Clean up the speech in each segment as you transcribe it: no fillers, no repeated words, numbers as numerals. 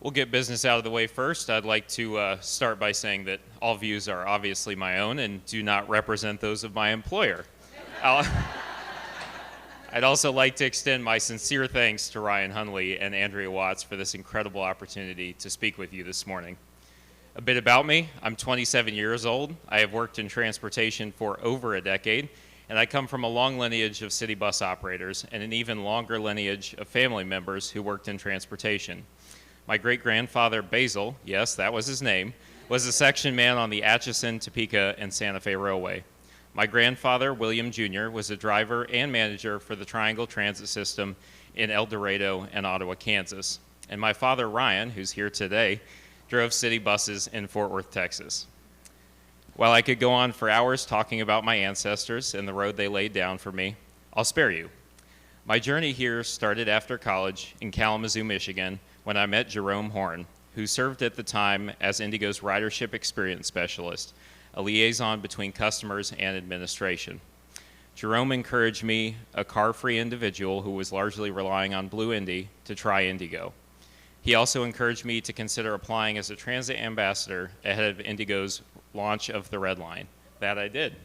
We'll get business out of the way first. I'd like to start by saying that all views are obviously my own and do not represent those of my employer. I'd also like to extend my sincere thanks to Ryan Hunley and Andrea Watts for this incredible opportunity to speak with you this morning. A bit about me: I'm 27 years old. I have worked in transportation for over a decade, and I come from a long lineage of city bus operators and an even longer lineage of family members who worked in transportation. My great-grandfather, Basil, yes, that was his name, was a section man on the Atchison, Topeka, and Santa Fe Railway. My grandfather, William Jr., was a driver and manager for the Triangle Transit System in El Dorado and Ottawa, Kansas. And my father, Ryan, who's here today, drove city buses in Fort Worth, Texas. While I could go on for hours talking about my ancestors and the road they laid down for me, I'll spare you. My journey here started after college in Kalamazoo, Michigan, when I met Jerome Horn, who served at the time as Indigo's Ridership Experience Specialist, a liaison between customers and administration. Jerome encouraged me, a car-free individual who was largely relying on Blue Indy, to try Indigo. He also encouraged me to consider applying as a transit ambassador ahead of Indigo's launch of the Red Line. That I did.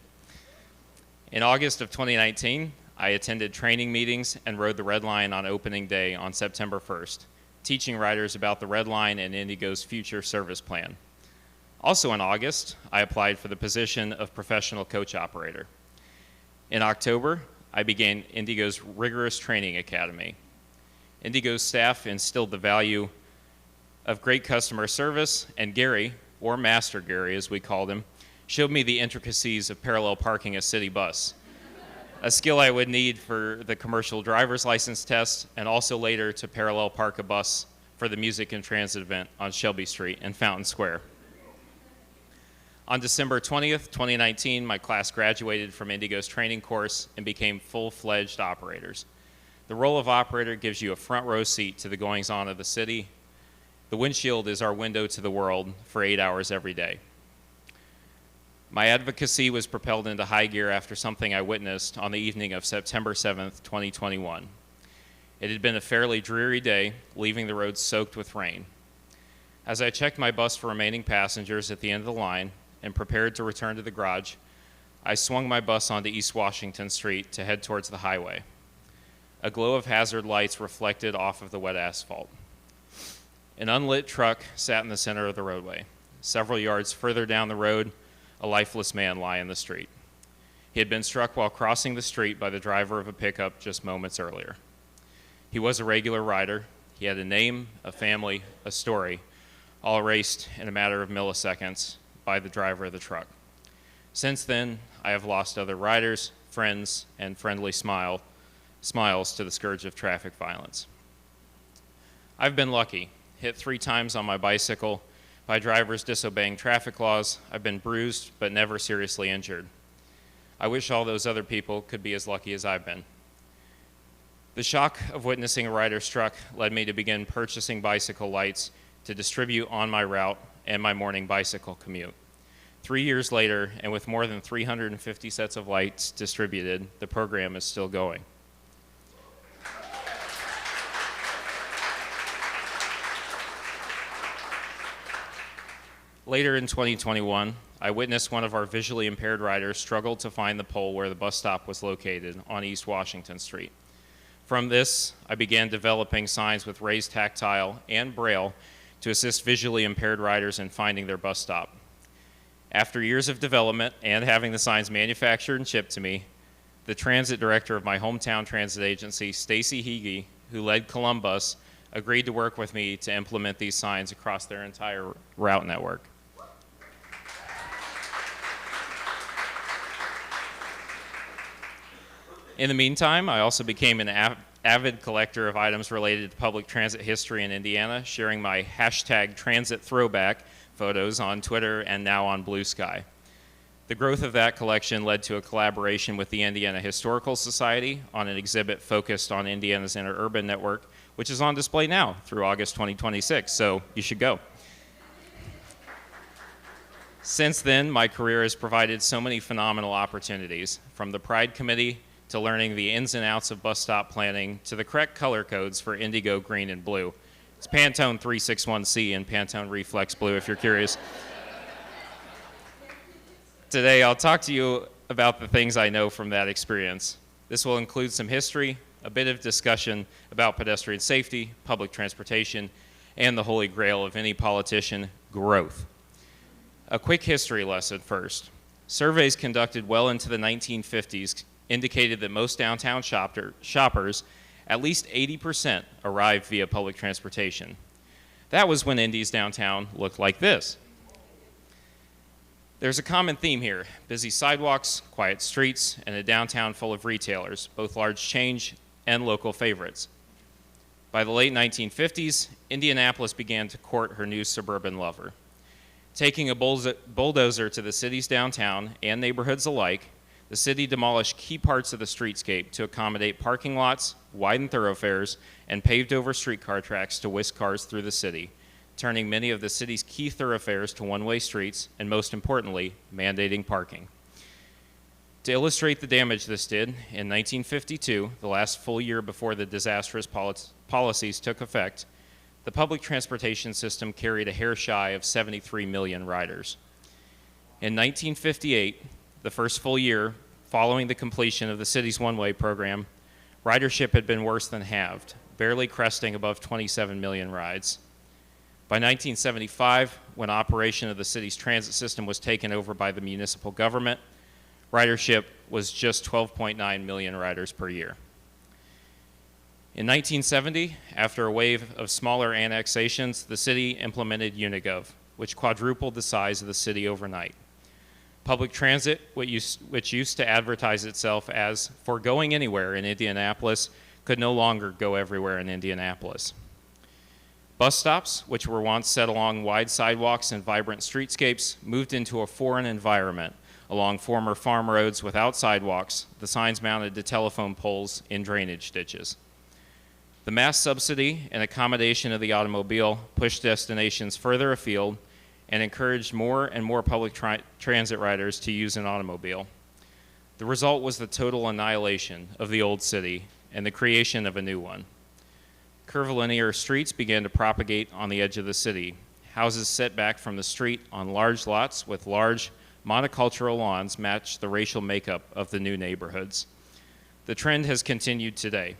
In August of 2019, I attended training meetings and rode the Red Line on opening day on September 1st. Teaching riders about the Red Line and Indigo's future service plan. Also in August, I applied for the position of professional coach operator. In October, I began Indigo's rigorous training academy. Indigo's staff instilled the value of great customer service, and Gary, or Master Gary as we called him, showed me the intricacies of parallel parking a city bus. A skill I would need for the commercial driver's license test, and also later to parallel park a bus for the Music and Transit event on Shelby Street in Fountain Square. On December 20th, 2019, my class graduated from Indigo's training course and became full-fledged operators. The role of operator gives you a front row seat to the goings-on of the city. The windshield is our window to the world for 8 hours every day. My advocacy was propelled into high gear after something I witnessed on the evening of September 7th, 2021. It had been a fairly dreary day, leaving the roads soaked with rain. As I checked my bus for remaining passengers at the end of the line and prepared to return to the garage, I swung my bus onto East Washington Street to head towards the highway. A glow of hazard lights reflected off of the wet asphalt. An unlit truck sat in the center of the roadway. Several yards further down the road, a lifeless man lay in the street. He had been struck while crossing the street by the driver of a pickup just moments earlier. He was a regular rider. He had a name, a family, a story, all erased in a matter of milliseconds by the driver of the truck. Since then, I have lost other riders, friends, and friendly smiles to the scourge of traffic violence. I've been lucky, hit 3 times on my bicycle, by drivers disobeying traffic laws. I've been bruised, but never seriously injured. I wish all those other people could be as lucky as I've been. The shock of witnessing a rider struck led me to begin purchasing bicycle lights to distribute on my route and my morning bicycle commute. 3 years later, and with more than 350 sets of lights distributed, the program is still going. Later in 2021, I witnessed one of our visually impaired riders struggle to find the pole where the bus stop was located on East Washington Street. From this, I began developing signs with raised tactile and braille to assist visually impaired riders in finding their bus stop. After years of development and having the signs manufactured and shipped to me, the transit director of my hometown transit agency, Stacy Heege, who led Columbus, agreed to work with me to implement these signs across their entire route network. In the meantime, I also became an avid collector of items related to public transit history in Indiana, sharing my #TransitThrowback photos on Twitter and now on Blue Sky. The growth of that collection led to a collaboration with the Indiana Historical Society on an exhibit focused on Indiana's interurban network, which is on display now through August 2026, so you should go. Since then, my career has provided so many phenomenal opportunities, from the Pride Committee to learning the ins and outs of bus stop planning to the correct color codes for indigo, green, and blue. It's Pantone 361C and Pantone Reflex Blue, if you're curious. Today, I'll talk to you about the things I know from that experience. This will include some history, a bit of discussion about pedestrian safety, public transportation, and the holy grail of any politician, growth. A quick history lesson first. Surveys conducted well into the 1950s indicated that most downtown shoppers, at least 80%, arrived via public transportation. That was when Indy's downtown looked like this. There's a common theme here: busy sidewalks, quiet streets, and a downtown full of retailers, both large chain and local favorites. By the late 1950s, Indianapolis began to court her new suburban lover. Taking a bulldozer to the city's downtown and neighborhoods alike, the city demolished key parts of the streetscape to accommodate parking lots, widened thoroughfares, and paved over streetcar tracks to whisk cars through the city, turning many of the city's key thoroughfares to one-way streets, and most importantly, mandating parking. To illustrate the damage this did, in 1952, the last full year before the disastrous policies took effect, the public transportation system carried a hair shy of 73 million riders. In 1958, the first full year following the completion of the city's one-way program, ridership had been worse than halved, barely cresting above 27 million rides. By 1975, when operation of the city's transit system was taken over by the municipal government, ridership was just 12.9 million riders per year. In 1970, after a wave of smaller annexations, the city implemented Unigov, which quadrupled the size of the city overnight. Public transit, which used to advertise itself as for going anywhere in Indianapolis, could no longer go everywhere in Indianapolis. Bus stops, which were once set along wide sidewalks and vibrant streetscapes, moved into a foreign environment along former farm roads without sidewalks, the signs mounted to telephone poles in drainage ditches. The mass subsidy and accommodation of the automobile pushed destinations further afield and encouraged more and more public transit riders to use an automobile. The result was the total annihilation of the old city and the creation of a new one. Curvilinear streets began to propagate on the edge of the city. Houses set back from the street on large lots with large monocultural lawns matched the racial makeup of the new neighborhoods. The trend has continued today.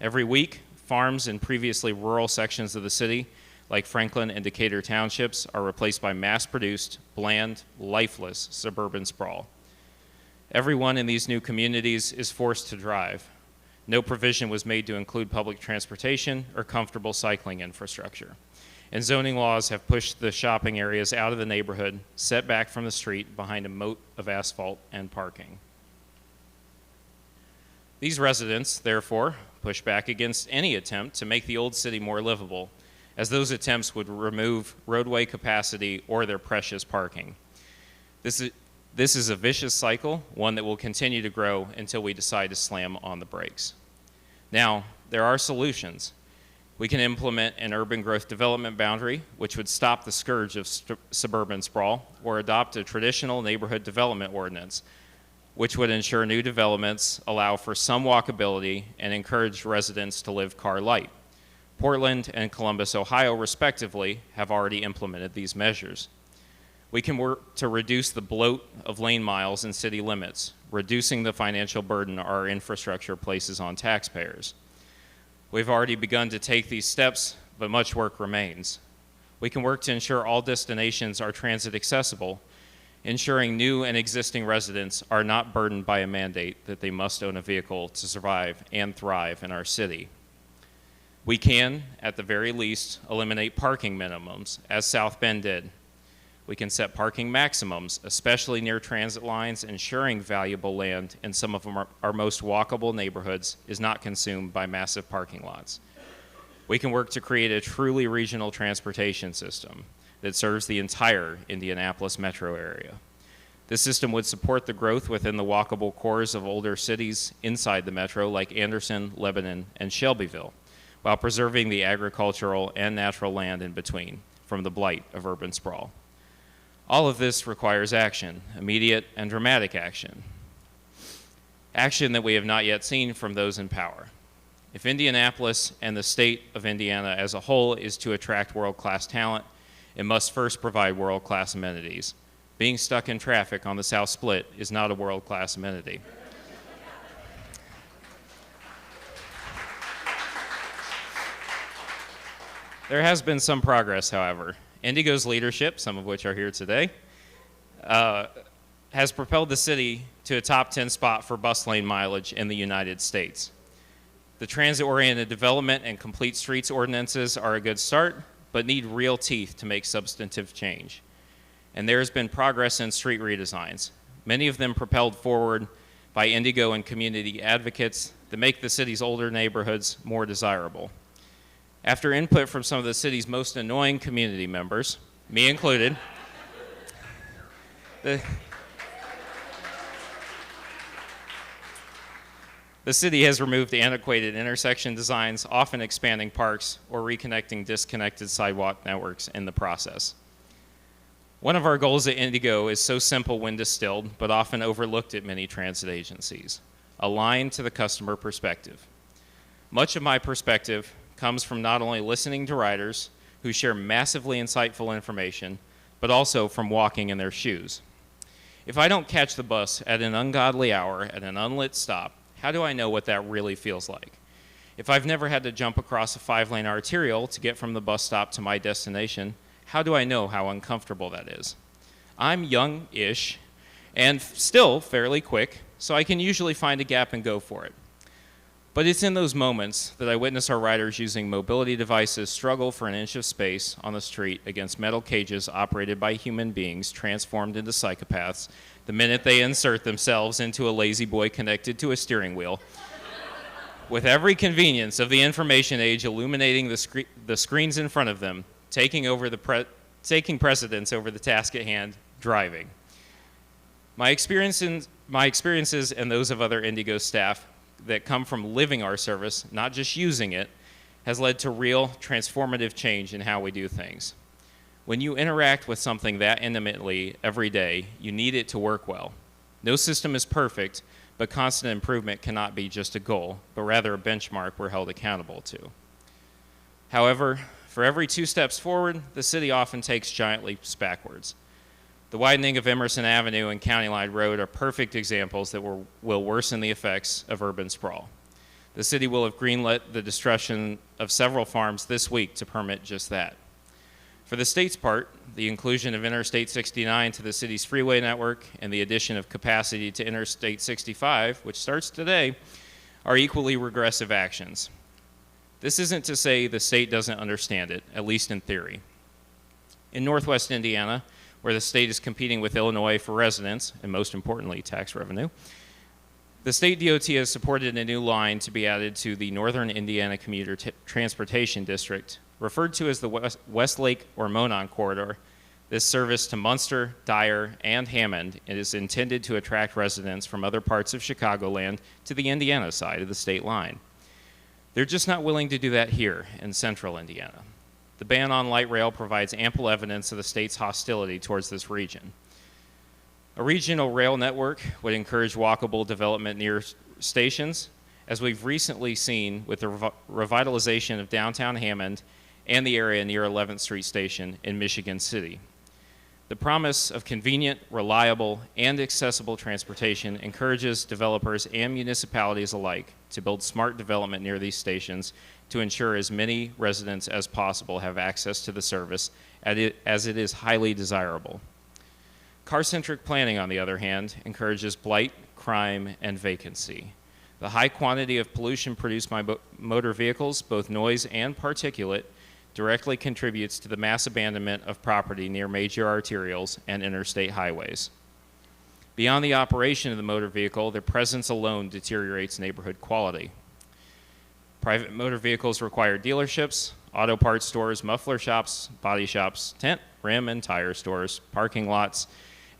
Every week, farms in previously rural sections of the city, like Franklin and Decatur townships, are replaced by mass-produced, bland, lifeless suburban sprawl. Everyone in these new communities is forced to drive. No provision was made to include public transportation or comfortable cycling infrastructure. And zoning laws have pushed the shopping areas out of the neighborhood, set back from the street behind a moat of asphalt and parking. These residents, therefore, push back against any attempt to make the old city more livable, as those attempts would remove roadway capacity or their precious parking. This is a vicious cycle, one that will continue to grow until we decide to slam on the brakes. Now, there are solutions. We can implement an urban growth development boundary, which would stop the scourge of suburban sprawl, or adopt a traditional neighborhood development ordinance, which would ensure new developments allow for some walkability and encourage residents to live car light. Portland and Columbus, Ohio, respectively, have already implemented these measures. We can work to reduce the bloat of lane miles and city limits, reducing the financial burden our infrastructure places on taxpayers. We've already begun to take these steps, but much work remains. We can work to ensure all destinations are transit accessible, ensuring new and existing residents are not burdened by a mandate that they must own a vehicle to survive and thrive in our city. We can, at the very least, eliminate parking minimums, as South Bend did. We can set parking maximums, especially near transit lines, ensuring valuable land in some of our most walkable neighborhoods is not consumed by massive parking lots. We can work to create a truly regional transportation system that serves the entire Indianapolis metro area. This system would support the growth within the walkable cores of older cities inside the metro like Anderson, Lebanon, and Shelbyville, while preserving the agricultural and natural land in between from the blight of urban sprawl. All of this requires action, immediate and dramatic action. Action that we have not yet seen from those in power. If Indianapolis and the state of Indiana as a whole is to attract world-class talent, it must first provide world-class amenities. Being stuck in traffic on the South Split is not a world-class amenity. There has been some progress, however. Indigo's leadership, some of which are here today, has propelled the city to a top 10 spot for bus lane mileage in the United States. The transit-oriented development and complete streets ordinances are a good start, but need real teeth to make substantive change. And there has been progress in street redesigns, many of them propelled forward by Indigo and community advocates that make the city's older neighborhoods more desirable. After input from some of the city's most annoying community members, me included, the city has removed antiquated intersection designs, often expanding parks or reconnecting disconnected sidewalk networks in the process. One of our goals at Indigo is so simple when distilled, but often overlooked at many transit agencies: align to the customer perspective. Much of my perspective comes from not only listening to riders who share massively insightful information, but also from walking in their shoes. If I don't catch the bus at an ungodly hour at an unlit stop, how do I know what that really feels like? If I've never had to jump across a 5-lane arterial to get from the bus stop to my destination, how do I know how uncomfortable that is? I'm young-ish and still fairly quick, so I can usually find a gap and go for it. But it's in those moments that I witness our riders using mobility devices struggle for an inch of space on the street against metal cages operated by human beings transformed into psychopaths the minute they insert themselves into a lazy boy connected to a steering wheel, with every convenience of the information age illuminating the screens in front of them, taking precedence over the task at hand, driving. My experiences and those of other Indigo staff that come from living our service, not just using it, has led to real transformative change in how we do things. When you interact with something that intimately every day, you need it to work well. No system is perfect, but constant improvement cannot be just a goal, but rather a benchmark we're held accountable to. However, for every 2 steps forward, the city often takes giant leaps backwards. The widening of Emerson Avenue and County Line Road are perfect examples that will worsen the effects of urban sprawl. The city will have greenlit the destruction of several farms this week to permit just that. For the state's part, the inclusion of Interstate 69 to the city's freeway network and the addition of capacity to Interstate 65, which starts today, are equally regressive actions. This isn't to say the state doesn't understand it, at least in theory. In Northwest Indiana, where the state is competing with Illinois for residents, and most importantly, tax revenue, the state DOT has supported a new line to be added to the Northern Indiana Commuter Transportation District, referred to as the Westlake or Monon Corridor. This service to Munster, Dyer, and Hammond is intended to attract residents from other parts of Chicagoland to the Indiana side of the state line. They're just not willing to do that here in central Indiana. The ban on light rail provides ample evidence of the state's hostility towards this region. A regional rail network would encourage walkable development near stations, as we've recently seen with the revitalization of downtown Hammond and the area near 11th Street Station in Michigan City. The promise of convenient, reliable, and accessible transportation encourages developers and municipalities alike to build smart development near these stations to ensure as many residents as possible have access to the service as it is highly desirable. Car-centric planning, on the other hand, encourages blight, crime, and vacancy. The high quantity of pollution produced by motor vehicles, both noise and particulate, directly contributes to the mass abandonment of property near major arterials and interstate highways. Beyond the operation of the motor vehicle, their presence alone deteriorates neighborhood quality. Private motor vehicles require dealerships, auto parts stores, muffler shops, body shops, tent, rim, and tire stores, parking lots,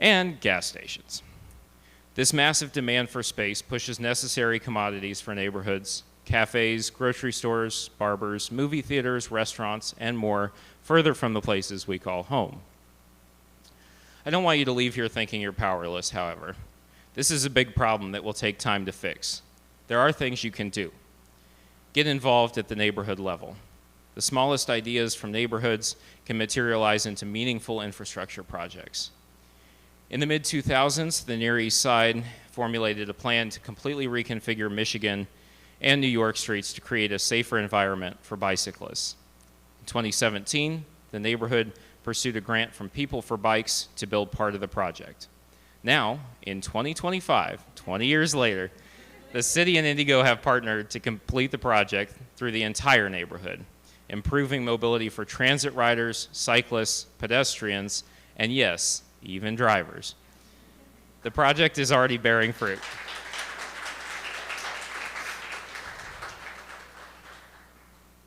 and gas stations. This massive demand for space pushes necessary commodities for neighborhoods, cafes, grocery stores, barbers, movie theaters, restaurants, and more further from the places we call home. I don't want you to leave here thinking you're powerless, however. This is a big problem that will take time to fix. There are things you can do. Get involved at the neighborhood level. The smallest ideas from neighborhoods can materialize into meaningful infrastructure projects. In the mid-2000s, the Near East Side formulated a plan to completely reconfigure Michigan and New York streets to create a safer environment for bicyclists. In 2017, the neighborhood pursued a grant from People for Bikes to build part of the project. Now, in 2025, 20 years later, the city and Indigo have partnered to complete the project through the entire neighborhood, improving mobility for transit riders, cyclists, pedestrians, and yes, even drivers. The project is already bearing fruit.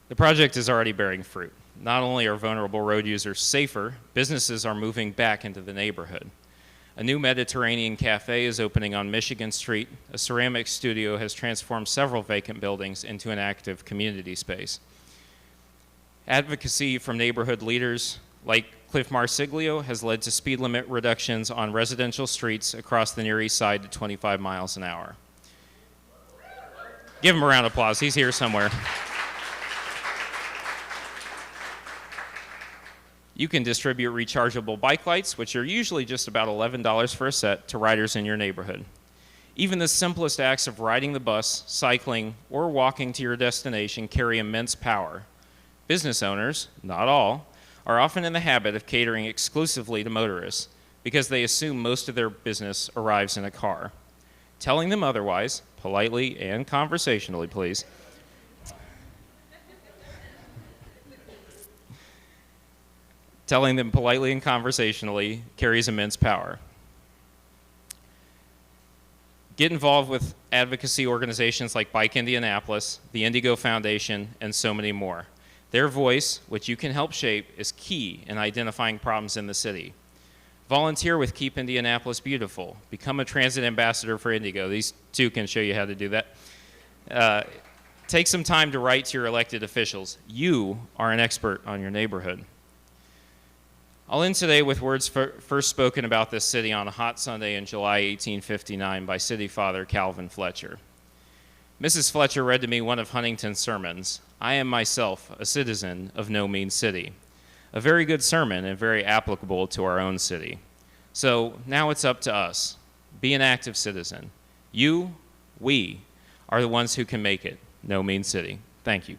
The project is already bearing fruit. Not only are vulnerable road users safer, businesses are moving back into the neighborhood. A new Mediterranean cafe is opening on Michigan Street. A ceramics studio has transformed several vacant buildings into an active community space. Advocacy from neighborhood leaders like Cliff Marsiglio has led to speed limit reductions on residential streets across the Near East Side to 25 miles an hour. Give him a round of applause. He's here somewhere. You can distribute rechargeable bike lights, which are usually just about $11 for a set, to riders in your neighborhood. Even the simplest acts of riding the bus, cycling, or walking to your destination carry immense power. Business owners, not all, are often in the habit of catering exclusively to motorists because they assume most of their business arrives in a car. Telling them otherwise, politely and conversationally, please, telling them politely and conversationally carries immense power. Get involved with advocacy organizations like Bike Indianapolis, the Indigo Foundation, and so many more. Their voice, which you can help shape, is key in identifying problems in the city. Volunteer with Keep Indianapolis Beautiful. Become a transit ambassador for Indigo. These two can show you how to do that. Take some time to write to your elected officials. You are an expert on your neighborhood. I'll end today with words first spoken about this city on a hot Sunday in July 1859 by City Father Calvin Fletcher. Mrs. Fletcher read to me one of Huntington's sermons. I am myself a citizen of no mean city. A very good sermon and very applicable to our own city. So now it's up to us. Be an active citizen. You, we, are the ones who can make it no mean city. Thank you.